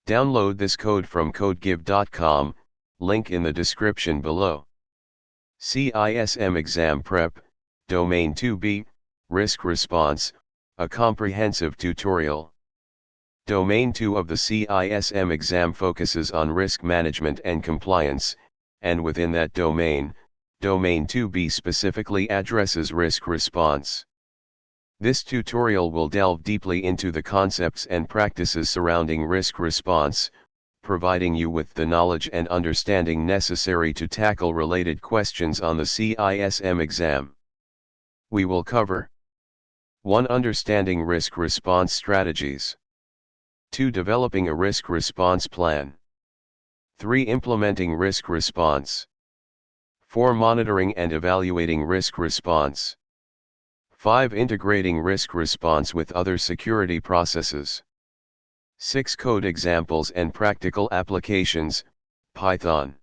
Download this code from codegive.com, link in the description below. CISM Exam Prep, Domain 2B, Risk Response, a comprehensive tutorial. Domain 2 of the CISM exam focuses on risk management and compliance, and within that domain, Domain 2B specifically addresses risk response. This tutorial will delve deeply into the concepts and practices surrounding risk response, providing you with the knowledge and understanding necessary to tackle related questions on the CISM exam. We will cover 1. Understanding risk response strategies. 2. Developing a risk response plan. 3. Implementing risk response. 4. Monitoring and evaluating risk response. 5. Integrating risk response with other security processes. 6. Code examples and practical applications, Python.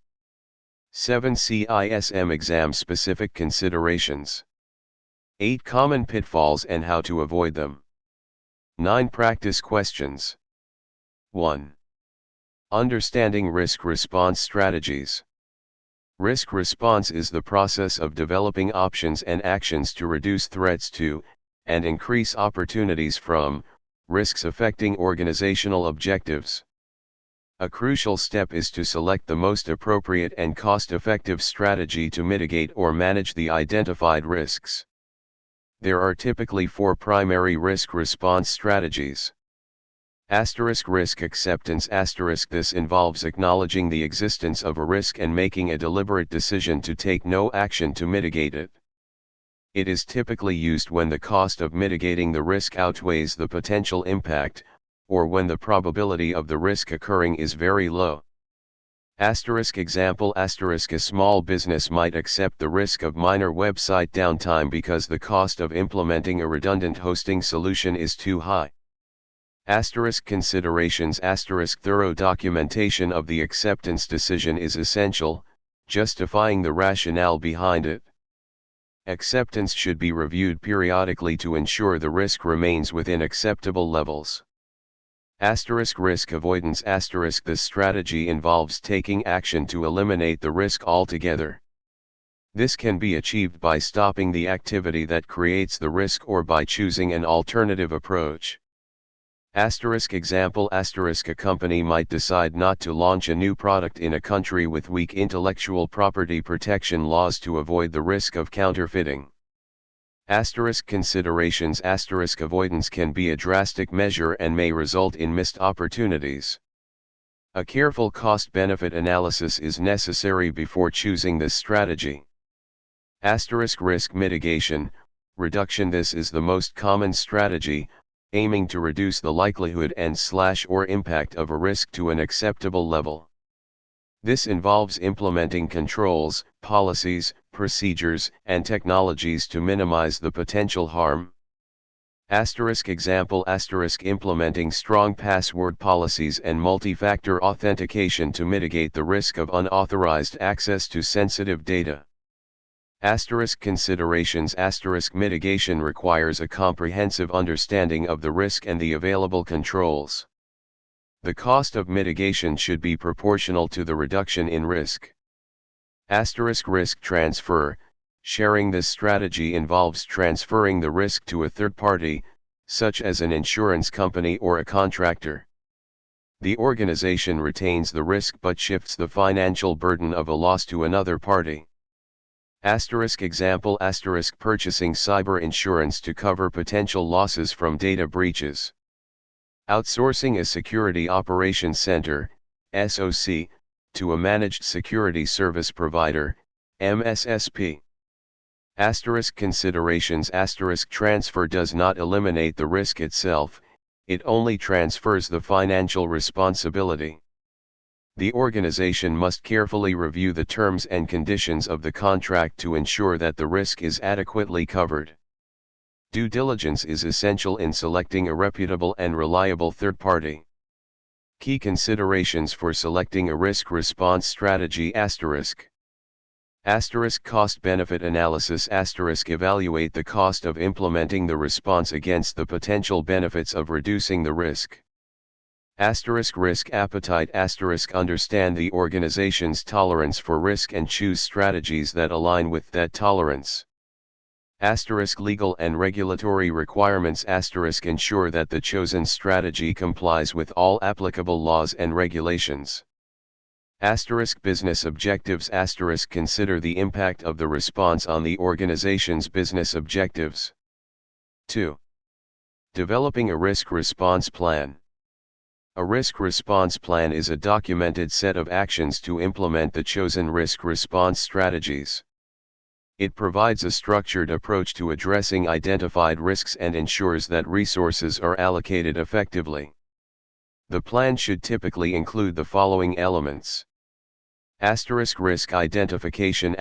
7. CISM exam specific considerations. 8. Common pitfalls and how to avoid them. 9. Practice questions. 1. Understanding risk response strategies. Risk response is the process of developing options and actions to reduce threats to, and increase opportunities from, risks affecting organizational objectives. A crucial step is to select the most appropriate and cost-effective strategy to mitigate or manage the identified risks. There are typically 4 primary risk response strategies. Risk acceptance. This involves acknowledging the existence of a risk and making a deliberate decision to take no action to mitigate it. It is typically used when the cost of mitigating the risk outweighs the potential impact, or when the probability of the risk occurring is very low. Example: a small business might accept the risk of minor website downtime because the cost of implementing a redundant hosting solution is too high. Considerations: thorough documentation of the acceptance decision is essential, justifying the rationale behind it. Acceptance should be reviewed periodically to ensure the risk remains within acceptable levels. Risk avoidance. This strategy involves taking action to eliminate the risk altogether. This can be achieved by stopping the activity that creates the risk or by choosing an alternative approach. Example: a company might decide not to launch a new product in a country with weak intellectual property protection laws to avoid the risk of counterfeiting. Considerations. Avoidance can be a drastic measure and may result in missed opportunities. A careful cost-benefit analysis is necessary before choosing this strategy. Risk mitigation, reduction. This is the most common strategy, aiming to reduce the likelihood and/or impact of a risk to an acceptable level. This involves implementing controls, policies, procedures, and technologies to minimize the potential harm. Example: implementing strong password policies and multi-factor authentication to mitigate the risk of unauthorized access to sensitive data. Considerations. Mitigation requires a comprehensive understanding of the risk and the available controls. The cost of mitigation should be proportional to the reduction in risk. Risk transfer. Sharing. This strategy involves transferring the risk to a third party, such as an insurance company or a contractor. The organization retains the risk but shifts the financial burden of a loss to another party. Example: purchasing cyber insurance to cover potential losses from data breaches. Outsourcing a security operations center, SOC, to a managed security service provider, MSSP. Considerations. Transfer does not eliminate the risk itself, it only transfers the financial responsibility. The organization must carefully review the terms and conditions of the contract to ensure that the risk is adequately covered. Due diligence is essential in selecting a reputable and reliable third party. Key considerations for selecting a risk response strategy. Cost-benefit analysis. Evaluate the cost of implementing the response against the potential benefits of reducing the risk. Risk appetite. Understand the organization's tolerance for risk and choose strategies that align with that tolerance. Legal and regulatory requirements. Ensure that the chosen strategy complies with all applicable laws and regulations. Business objectives. Consider the impact of the response on the organization's business objectives. 2. Developing a risk response plan. A risk response plan is a documented set of actions to implement the chosen risk response strategies. It provides a structured approach to addressing identified risks and ensures that resources are allocated effectively. The plan should typically include the following elements. Risk identification.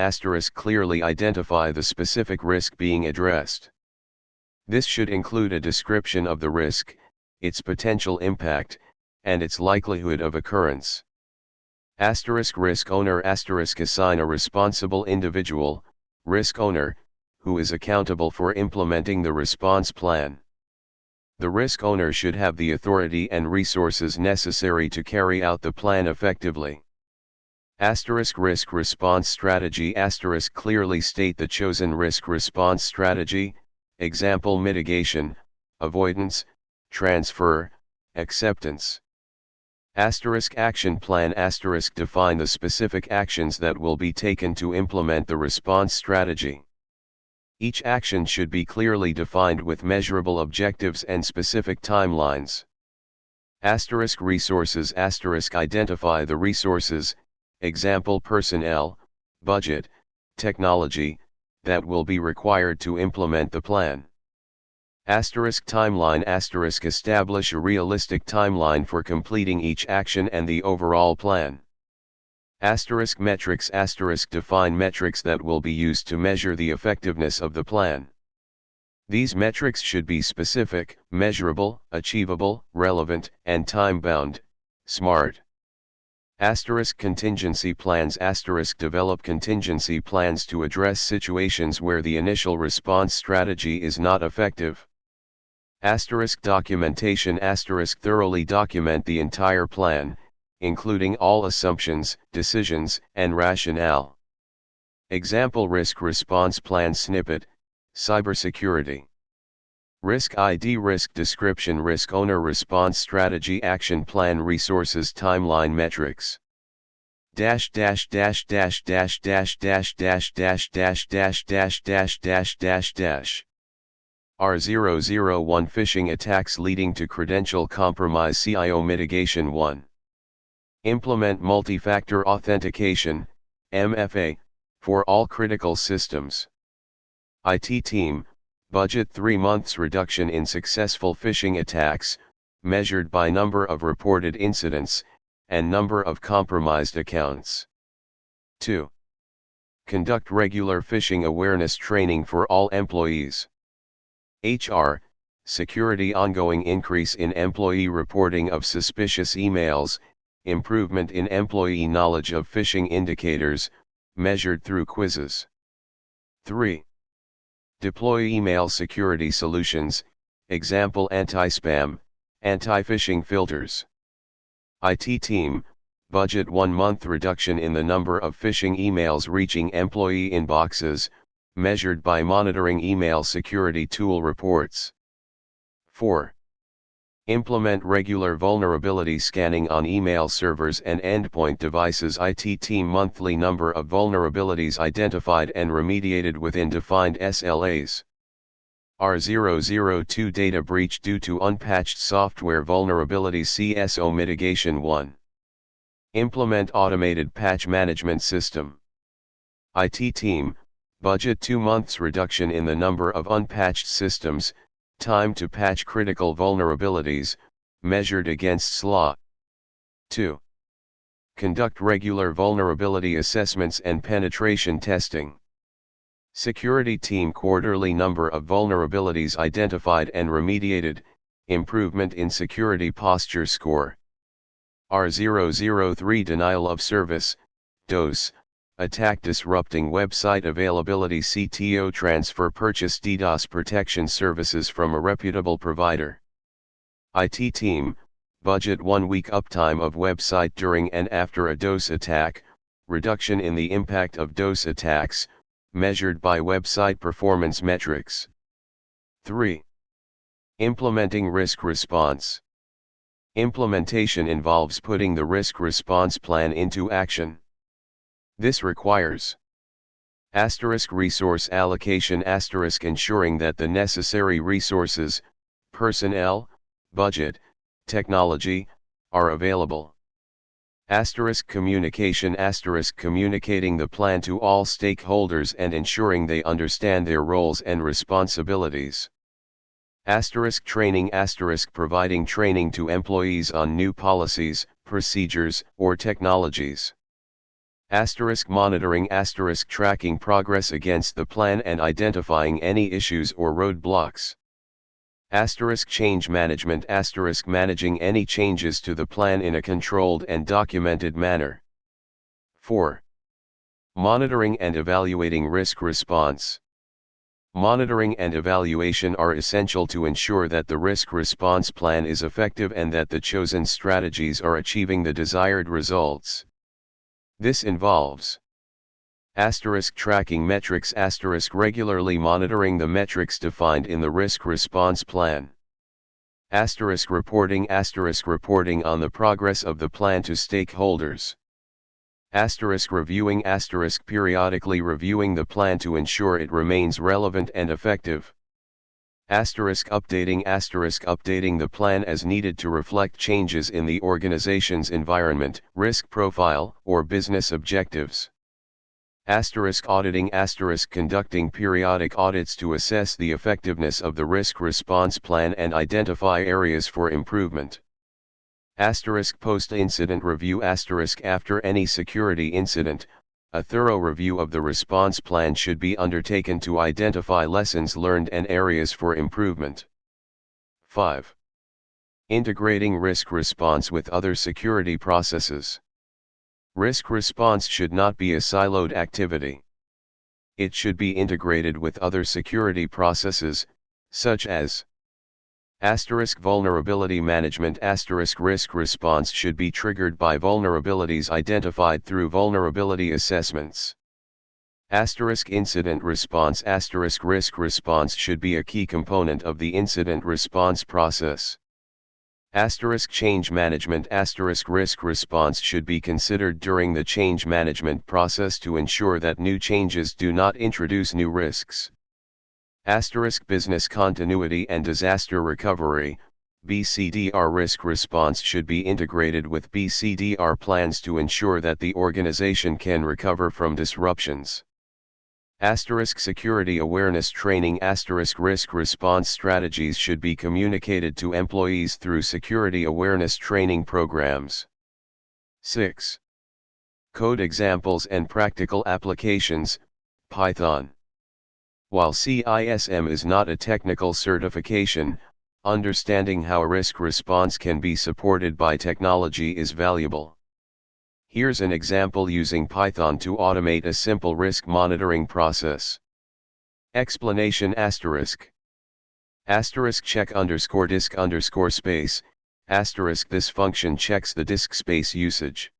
Clearly identify the specific risk being addressed. This should include a description of the risk, its potential impact, and its likelihood of occurrence. Risk owner. Assign a responsible individual, risk owner, who is accountable for implementing the response plan. The risk owner should have the authority and resources necessary to carry out the plan effectively. Risk response strategy. Clearly state the chosen risk response strategy, example mitigation, avoidance, transfer, acceptance. Action plan. Define the specific actions that will be taken to implement the response strategy. Each action should be clearly defined with measurable objectives and specific timelines. Resources. Identify the resources, example personnel, budget, technology, that will be required to implement the plan. Timeline. Establish a realistic timeline for completing each action and the overall plan. Metrics. Define metrics that will be used to measure the effectiveness of the plan. These metrics should be specific, measurable, achievable, relevant, and time-bound. SMART. Contingency plans. Develop contingency plans to address situations where the initial response strategy is not effective. Documentation. Thoroughly document the entire plan, including all assumptions, decisions, and rationale. Example risk response plan snippet, cybersecurity. Risk ID. Risk description. Risk owner. Response strategy. Action plan. Resources. Timeline. Metrics. R001 Phishing attacks leading to credential compromise. CIO mitigation. 1. Implement multi-factor authentication, MFA, for all critical systems. IT team, budget 3 months reduction in successful phishing attacks, measured by number of reported incidents, and number of compromised accounts. 2. Conduct regular phishing awareness training for all employees. HR, security. Ongoing increase in employee reporting of suspicious emails, improvement in employee knowledge of phishing indicators, measured through quizzes. 3. Deploy email security solutions, example anti-spam, anti-phishing filters. IT team, budget 1 month reduction in the number of phishing emails reaching employee inboxes, measured by monitoring email security tool reports. 4. Implement regular vulnerability scanning on email servers and endpoint devices. IT team monthly number of vulnerabilities identified and remediated within defined SLAs. R002 Data breach due to unpatched software vulnerabilities. CSO mitigation. 1. Implement automated patch management system. IT team, budget 2 months reduction in the number of unpatched systems, time to patch critical vulnerabilities, measured against SLA. 2. Conduct regular vulnerability assessments and penetration testing. Security team quarterly number of vulnerabilities identified and remediated, improvement in security posture score. R003 Denial of service, DOS, attack disrupting website availability. CTO transfer purchase DDoS protection services from a reputable provider. IT team, budget 1 week uptime of website during and after a DOS attack, reduction in the impact of DOS attacks, measured by website performance metrics. 3. Implementing risk response. Implementation involves putting the risk response plan into action. This requires resource allocation, ensuring that the necessary resources, personnel, budget, technology, are available. Communication, communicating the plan to all stakeholders and ensuring they understand their roles and responsibilities. Training, providing training to employees on new policies, procedures, or technologies. Monitoring, tracking progress against the plan and identifying any issues or roadblocks. Change management, managing any changes to the plan in a controlled and documented manner. 4. Monitoring and evaluating risk response. Monitoring and evaluation are essential to ensure that the risk response plan is effective and that the chosen strategies are achieving the desired results. This involves tracking metrics, regularly monitoring the metrics defined in the risk response plan. Reporting, reporting on the progress of the plan to stakeholders. Reviewing, periodically reviewing the plan to ensure it remains relevant and effective. Updating, updating the plan as needed to reflect changes in the organization's environment, risk profile, or business objectives. Auditing, conducting periodic audits to assess the effectiveness of the risk response plan and identify areas for improvement. Post-incident review, after any security incident, a thorough review of the response plan should be undertaken to identify lessons learned and areas for improvement. 5. Integrating risk response with other security processes. Risk response should not be a siloed activity. It should be integrated with other security processes, such as vulnerability management. Risk response should be triggered by vulnerabilities identified through vulnerability assessments. Incident response. Risk response should be a key component of the incident response process. Change management. Risk response should be considered during the change management process to ensure that new changes do not introduce new risks. Business continuity and disaster recovery, BCDR. Risk response should be integrated with BCDR plans to ensure that the organization can recover from disruptions. Security awareness training. Risk response strategies should be communicated to employees through security awareness training programs. 6. Code examples and practical applications, Python. While CISM is not a technical certification, understanding how risk response can be supported by technology is valuable. Here's an example using Python to automate a simple risk monitoring process. Explanation. Check disk space, this function checks the disk space usage.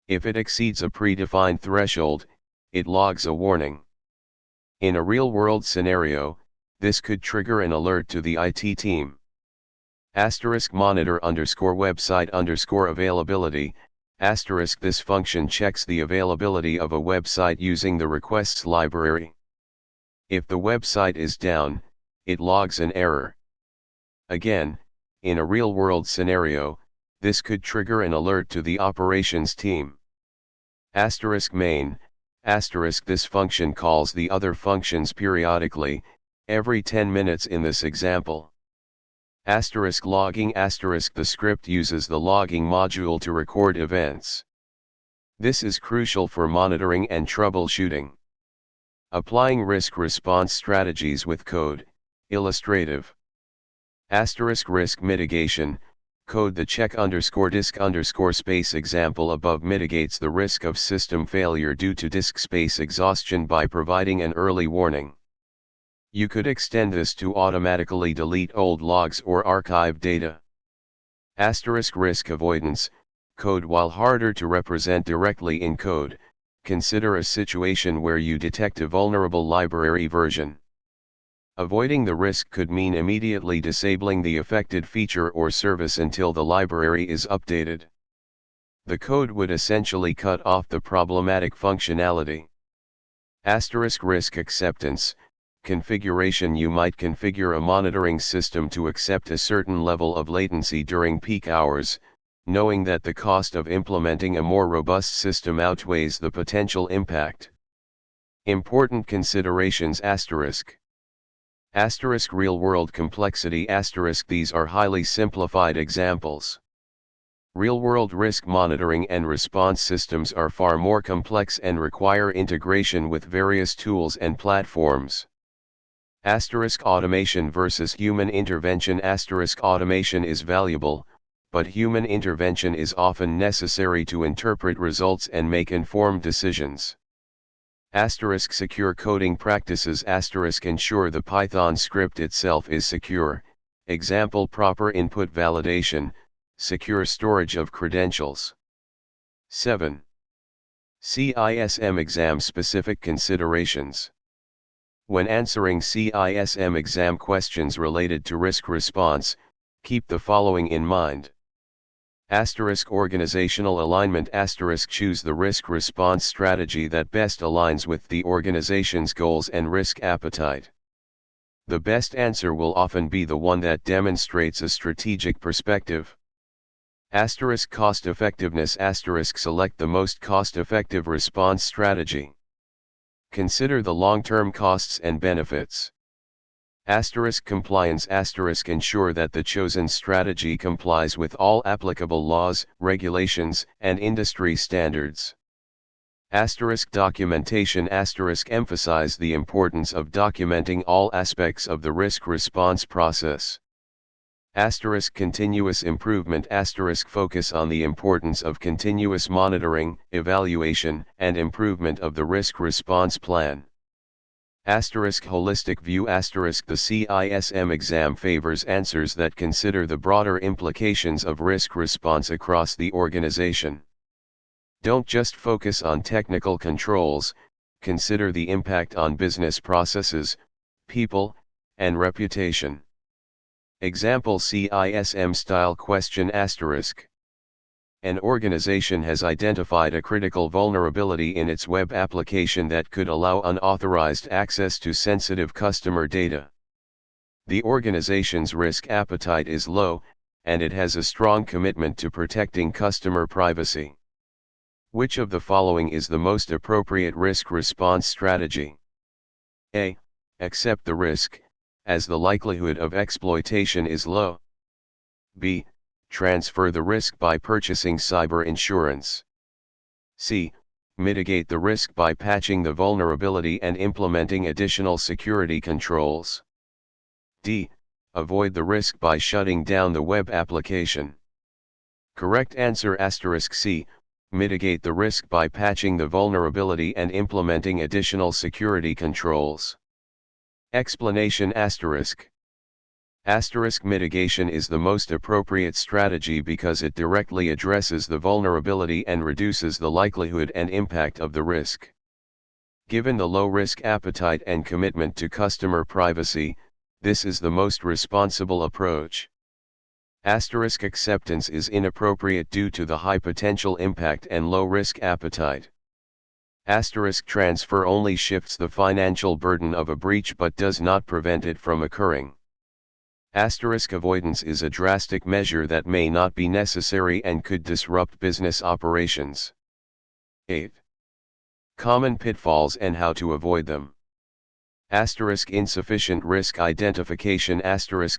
If it exceeds a predefined threshold, it logs a warning. In a real-world scenario, this could trigger an alert to the IT team. Monitor website availability. This function checks the availability of a website using the requests library. If the website is down, it logs an error. Again, in a real-world scenario, this could trigger an alert to the operations team. Main. This function calls the other functions periodically, every 10 minutes in this example. Logging. The script uses the logging module to record events. This is crucial for monitoring and troubleshooting. Applying risk response strategies with code, illustrative. Risk mitigation. Code. The check disk space example above mitigates the risk of system failure due to disk space exhaustion by providing an early warning. You could extend this to automatically delete old logs or archive data. Asterisk risk avoidance, code. While harder to represent directly in code, consider a situation where you detect a vulnerable library version. Avoiding the risk could mean immediately disabling the affected feature or service until the library is updated. The code would essentially cut off the problematic functionality. Asterisk risk acceptance, configuration. You might configure a monitoring system to accept a certain level of latency during peak hours, knowing that the cost of implementing a more robust system outweighs the potential impact. Important considerations. Asterisk real-world complexity. Asterisk these are highly simplified examples. Real-world risk monitoring and response systems are far more complex and require integration with various tools and platforms. Asterisk automation versus human intervention. Asterisk automation is valuable, but human intervention is often necessary to interpret results and make informed decisions. Asterisk secure coding practices. Asterisk ensure the Python script itself is secure, example proper input validation, secure storage of credentials. 7. CISM exam specific considerations. When answering CISM exam questions related to risk response, keep the following in mind. Asterisk organizational alignment. Asterisk choose the risk response strategy that best aligns with the organization's goals and risk appetite. The best answer will often be the one that demonstrates a strategic perspective. Asterisk cost effectiveness. Asterisk select the most cost-effective response strategy. Consider the long-term costs and benefits. Asterisk compliance. Asterisk ensure that the chosen strategy complies with all applicable laws, regulations, and industry standards. Asterisk documentation. Asterisk emphasize the importance of documenting all aspects of the risk response process. Asterisk continuous improvement. Asterisk focus on the importance of continuous monitoring, evaluation, and improvement of the risk response plan. Asterisk holistic view. Asterisk the CISM exam favors answers that consider the broader implications of risk response across the organization. Don't just focus on technical controls, consider the impact on business processes, people, and reputation. Example CISM style question. Asterisk. An organization has identified a critical vulnerability in its web application that could allow unauthorized access to sensitive customer data. The organization's risk appetite is low, and it has a strong commitment to protecting customer privacy. Which of the following is the most appropriate risk response strategy? A. Accept the risk, as the likelihood of exploitation is low. B. Transfer the risk by purchasing cyber insurance. C. Mitigate the risk by patching the vulnerability and implementing additional security controls. D. Avoid the risk by shutting down the web application. Correct answer C. Mitigate the risk by patching the vulnerability and implementing additional security controls. Explanation Mitigation is the most appropriate strategy because it directly addresses the vulnerability and reduces the likelihood and impact of the risk. Given the low risk appetite and commitment to customer privacy, this is the most responsible approach. Acceptance is inappropriate due to the high potential impact and low risk appetite. Transfer only shifts the financial burden of a breach but does not prevent it from occurring. Avoidance is a drastic measure that may not be necessary and could disrupt business operations. 8. Common pitfalls and how to avoid them. Insufficient risk identification.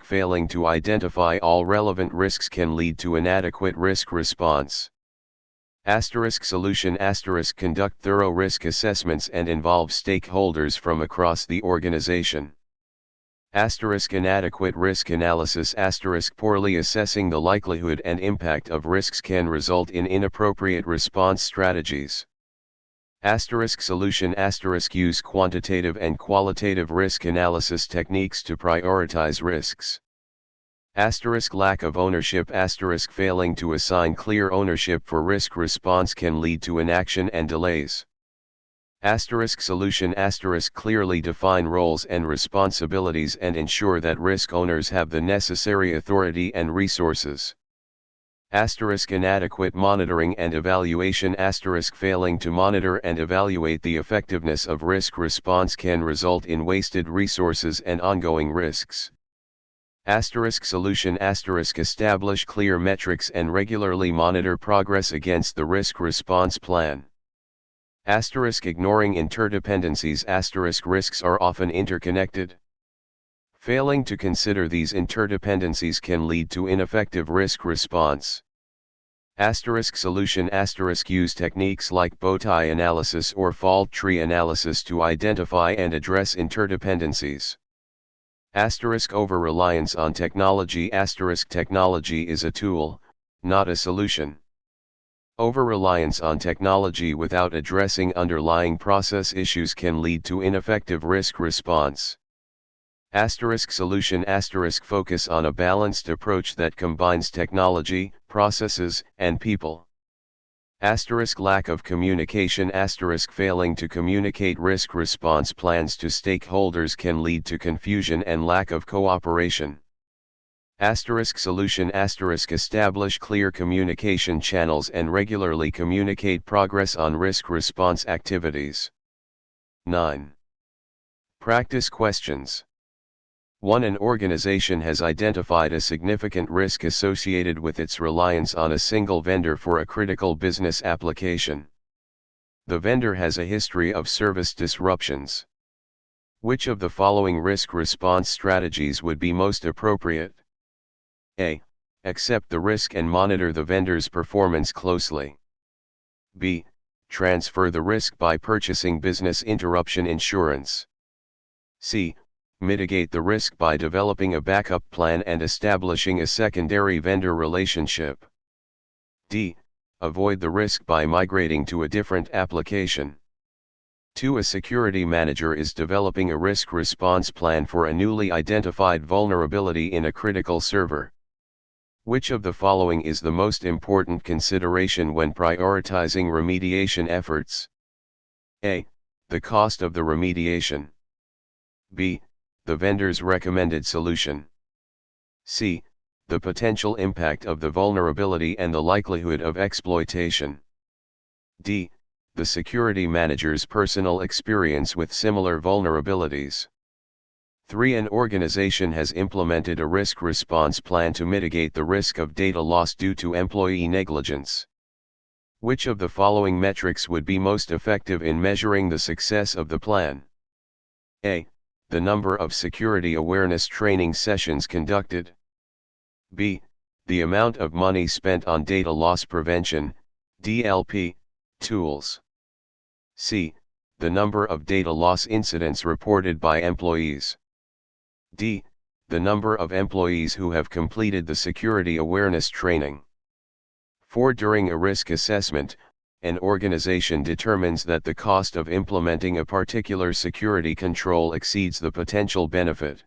Failing to identify all relevant risks can lead to inadequate risk response. Solution. Conduct thorough risk assessments and involve stakeholders from across the organization. Inadequate risk analysis. Poorly assessing the likelihood and impact of risks can result in inappropriate response strategies. Solution. Use quantitative and qualitative risk analysis techniques to prioritize risks. Asterisk lack of ownership. Asterisk failing to assign clear ownership for risk response can lead to inaction and delays. Asterisk solution. Asterisk clearly define roles and responsibilities and ensure that risk owners have the necessary authority and resources. Asterisk inadequate monitoring and evaluation. Asterisk failing to monitor and evaluate the effectiveness of risk response can result in wasted resources and ongoing risks. Asterisk solution. Asterisk establish clear metrics and regularly monitor progress against the risk response plan. Asterisk ignoring interdependencies. Asterisk risks are often interconnected. Failing to consider these interdependencies can lead to ineffective risk response. Asterisk solution. Asterisk use techniques like bowtie analysis or fault tree analysis to identify and address interdependencies. Asterisk over-reliance on technology. Asterisk technology is a tool, not a solution. Over-reliance on technology without addressing underlying process issues can lead to ineffective risk response. Asterisk solution. Asterisk focus on a balanced approach that combines technology, processes, and people. Asterisk lack of communication. Asterisk failing to communicate risk response plans to stakeholders can lead to confusion and lack of cooperation. Asterisk solution. Asterisk establish clear communication channels and regularly communicate progress on risk response activities. 9. Practice questions. 1. An organization has identified a significant risk associated with its reliance on a single vendor for a critical business application. The vendor has a history of service disruptions. Which of the following risk response strategies would be most appropriate? A. Accept the risk and monitor the vendor's performance closely. B. Transfer the risk by purchasing business interruption insurance. C. Mitigate the risk by developing a backup plan and establishing a secondary vendor relationship. D. Avoid the risk by migrating to a different application. 2. A security manager is developing a risk response plan for a newly identified vulnerability in a critical server. Which of the following is the most important consideration when prioritizing remediation efforts? A. The cost of the remediation. B. The vendor's recommended solution. C. The potential impact of the vulnerability and the likelihood of exploitation. D. The security manager's personal experience with similar vulnerabilities. 3. An organization has implemented a risk response plan to mitigate the risk of data loss due to employee negligence. Which of the following metrics would be most effective in measuring the success of the plan? A. The number of security awareness training sessions conducted. B. The amount of money spent on data loss prevention, DLP, tools. C. The number of data loss incidents reported by employees. D. The number of employees who have completed the security awareness training. 4. During a risk assessment, an organization determines that the cost of implementing a particular security control exceeds the potential benefit.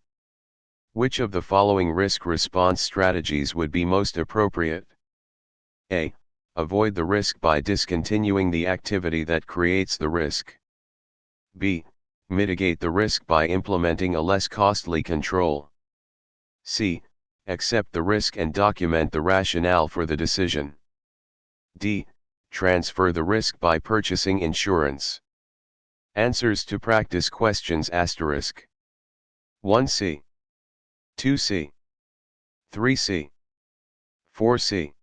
Which of the following risk response strategies would be most appropriate? A. Avoid the risk by discontinuing the activity that creates the risk. B. Mitigate the risk by implementing a less costly control. C. Accept the risk and document the rationale for the decision. D. Transfer the risk by purchasing insurance. Answers to practice questions. 1C, 2C, 3C, 4C.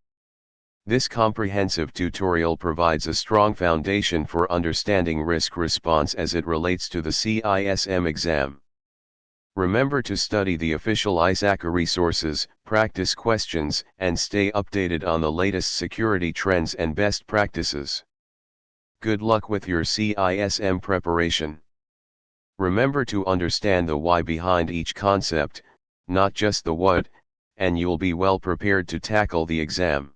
This comprehensive tutorial provides a strong foundation for understanding risk response as it relates to the CISM exam. Remember to study the official ISACA resources, practice questions, and stay updated on the latest security trends and best practices. Good luck with your CISM preparation. Remember to understand the why behind each concept, not just the what, and you'll be well prepared to tackle the exam.